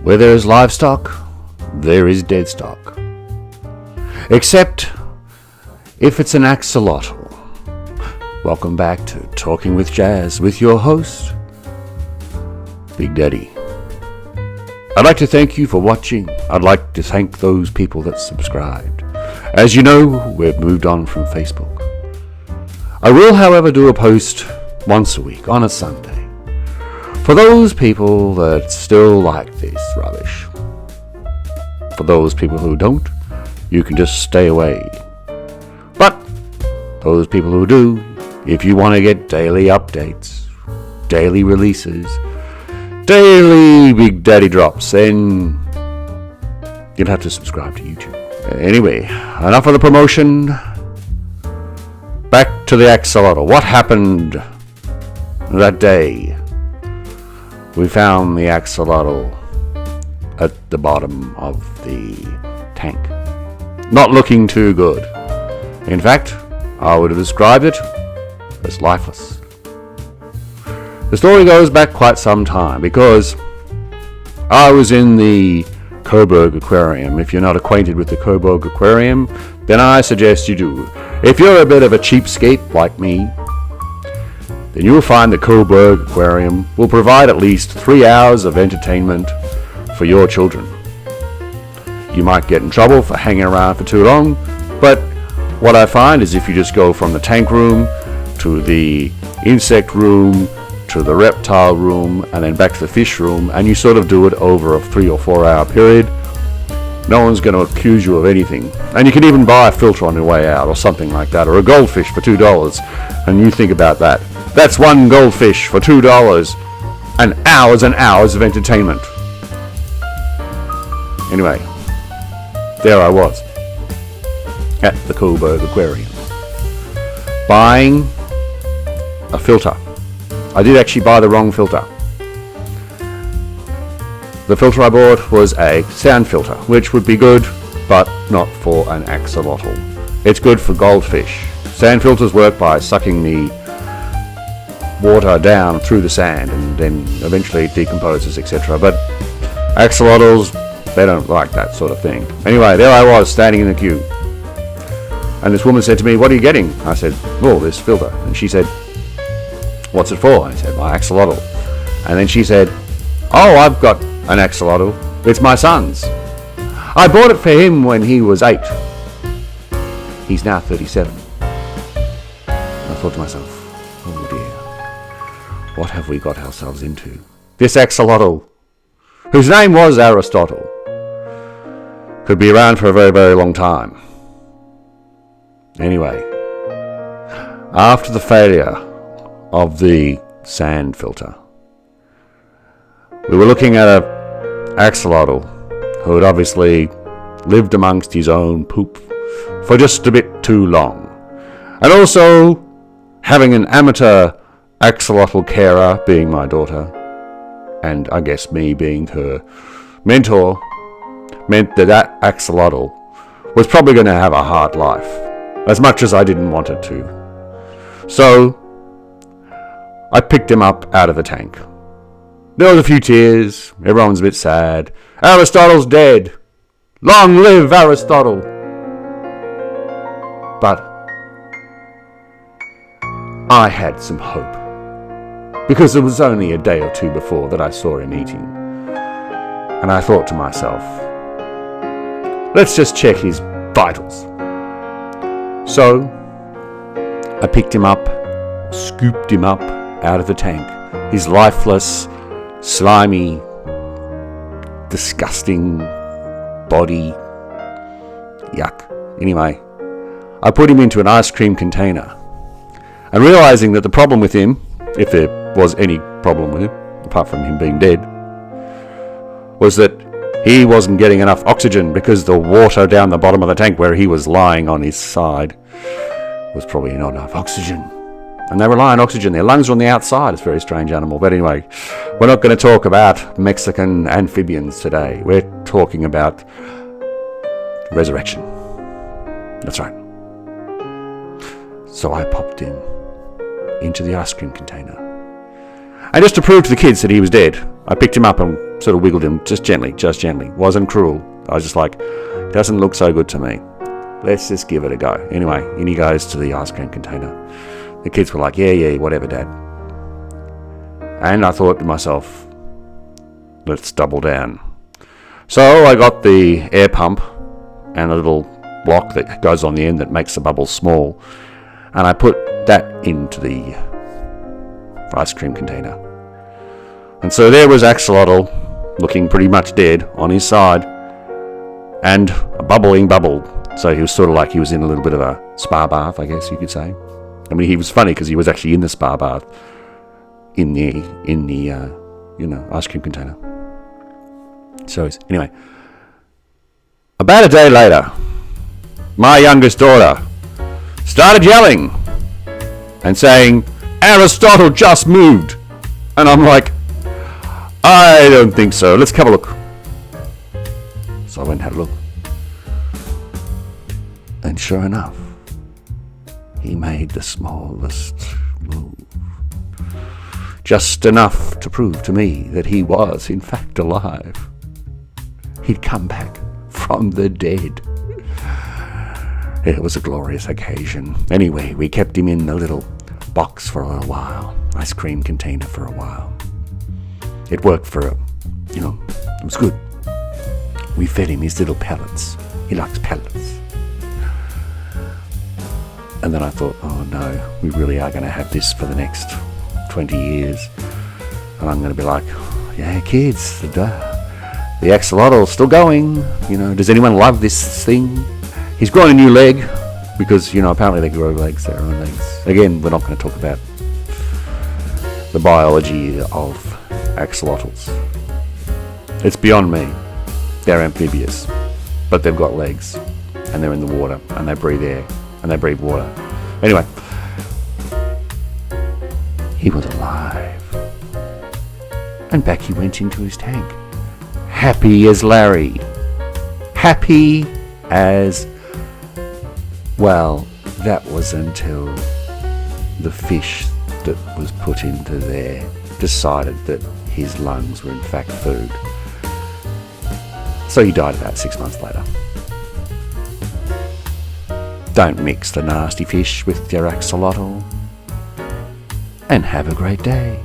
Where there is livestock, there is dead stock. Except if it's an axolotl. Welcome back to Talking with Jazz with your host, Big Daddy. I'd like to thank you for watching. I'd like to thank those people that subscribed. As you know, we've moved on from Facebook. I will, however, do a post once a week on a Sunday. For those people that still like this rubbish. For those people who don't, you can just stay away. But those people who do, if you want to get daily updates, daily releases, daily Big Daddy drops, then you'll have to subscribe to YouTube. Anyway, enough of the promotion. Back to the axolotl. What happened that day? We found the axolotl at the bottom of the tank. Not looking too good. In fact, I would have described it as lifeless. The story goes back quite some time because I was in the Cobourg aquarium. If you're not acquainted with the Cobourg aquarium, then I suggest you do. If you're a bit of a cheapskate like me, then you'll find the Cobourg aquarium will provide at least 3 hours of entertainment for your children. You might get in trouble for hanging around for too long, but what I find is if you just go from the tank room to the insect room to the reptile room and then back to the fish room, and you sort of do it over a 3 or 4 hour period, no one's going to accuse you of anything. And you can even buy a filter on your way out or something like that, or a goldfish for $2. And you think about that. That's one goldfish for $2 and hours of entertainment. Anyway, there I was at the Cobourg aquarium buying a filter. I did actually buy the wrong filter. The filter I bought was a sand filter, which would be good, but not for an axolotl. It's good for goldfish. Sand filters work by sucking the water down through the sand and then eventually it decomposes, etc. But axolotls, they don't like that sort of thing. Anyway, there I was standing in the queue. And this woman said to me, "What are you getting?" I said, "Oh, this filter." And she said, "What's it for?" I said, "My axolotl." And then she said, "Oh, I've got an axolotl. It's my son's. I bought it for him when he was 8. He's now 37. I thought to myself, oh dear, what have we got ourselves into? This axolotl, whose name was Aristotle, could be around for a very, very long time. Anyway, after the failure of the sand filter, we were looking at a axolotl who had obviously lived amongst his own poop for just a bit too long. And also, having an amateur axolotl carer being my daughter, and I guess me being her mentor, meant that axolotl was probably going to have a hard life, as much as I didn't want it to. So, I picked him up out of the tank. There was a few tears, everyone's a bit sad. Aristotle's dead! Long live Aristotle! But I had some hope, because it was only a day or two before that I saw him eating. And I thought to myself, let's just check his vitals. So, I picked him up, scooped him up out of the tank. His lifeless, slimy, disgusting body. Yuck. Anyway, I put him into an ice cream container. And realizing that the problem with him, if there was any problem with him, apart from him being dead, was that he wasn't getting enough oxygen because the water down the bottom of the tank where he was lying on his side was probably not enough oxygen. And they rely on oxygen. Their lungs are on the outside. It's a very strange animal. But anyway, we're not going to talk about Mexican amphibians today. We're talking about resurrection. That's right. So I popped him into the ice cream container. And just to prove to the kids that he was dead, I picked him up and sort of wiggled him just gently. Wasn't cruel. I was just like, doesn't look so good to me. Let's just give it a go. Anyway, in he goes to the ice cream container. The kids were like, yeah, whatever, Dad. And I thought to myself, let's double down. So I got the air pump and a little block that goes on the end that makes the bubbles small. And I put that into the ice cream container. And so there was Axolotl, looking pretty much dead, on his side, and a bubbling bubble. So he was sort of like he was in a little bit of a spa bath, I guess you could say. I mean, he was funny because he was actually in the spa bath in the ice cream container. So anyway, about a day later, my youngest daughter started yelling and saying, Aristotle just moved. And I'm like, I don't think so. Let's have a look. So I went and had a look. And sure enough, he made the smallest move. Just enough to prove to me that he was, in fact, alive. He'd come back from the dead. It was a glorious occasion. Anyway, we kept him in the little box for a little while. Ice cream container for a while. It worked for, it was good. We fed him his little pellets. He likes pellets. And then I thought, oh no, we really are going to have this for the next 20 years. And I'm going to be like, yeah, kids, the axolotl's still going. Does anyone love this thing? He's grown a new leg because, apparently they grow legs, their own legs. Again, we're not going to talk about the biology of axolotls. It's beyond me. They're amphibious, but they've got legs, and they're in the water, and they breathe air, and they breathe water. Anyway, he was alive. And back he went into his tank. Happy as Larry. Happy as... Well, that was until the fish that was put into there decided that his lungs were in fact food. So he died about 6 months later. Don't mix the nasty fish with your axolotl. And have a great day.